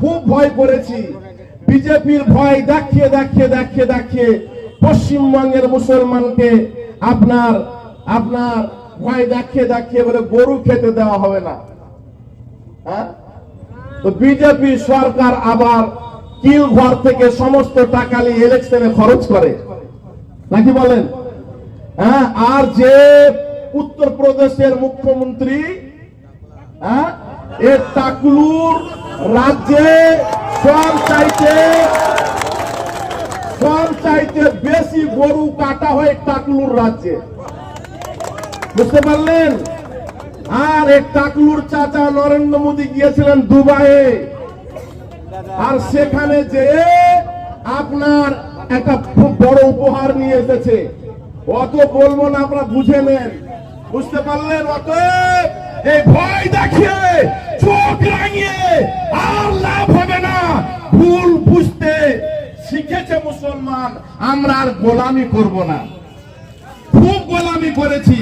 খুব ভয় করেছি। বিজেপির ভয় দেখিয়ে দেখিয়ে দেখিয়ে দেখিয়ে পশ্চিমবঙ্গের মুসলমানকে আপনার আপনার ভয় দেখিয়ে দেখিয়ে বলে গরু খেতে দেওয়া হবে না। হ্যাঁ, তো বিজেপি সরকার আবার কিল ঘর থেকে সমস্ত টাকা নিয়ে ইলেকশনে খরচ করে নাকি বলেন? হ্যাঁ, আর যে উত্তরপ্রদেশের মুখ্যমন্ত্রী এ টাকলুর রাজ্যে সব চাইতে বেশি গরু কাটা হয় টাকলুর রাজ্যে, বুঝতে পারলেন? আর এক টাকলুর চাচা নরেন্দ্র মোদী গিয়েছিলেন দুবাইয়ে, আর সেখানে যে আপনার একটা খুব বড় উপহার নিয়ে এসেছে। অত বলবো না, আপনারা বুঝে নেন, বুঝতে পারলেন? অত এই ভয় দেখিয়ে চোখ রাঙিয়ে আর লাভ হবে না। ভুল বুঝতে শিখেছে মুসলমান, আমরা আর গোলামি করব না। খুব গোলামি করেছি।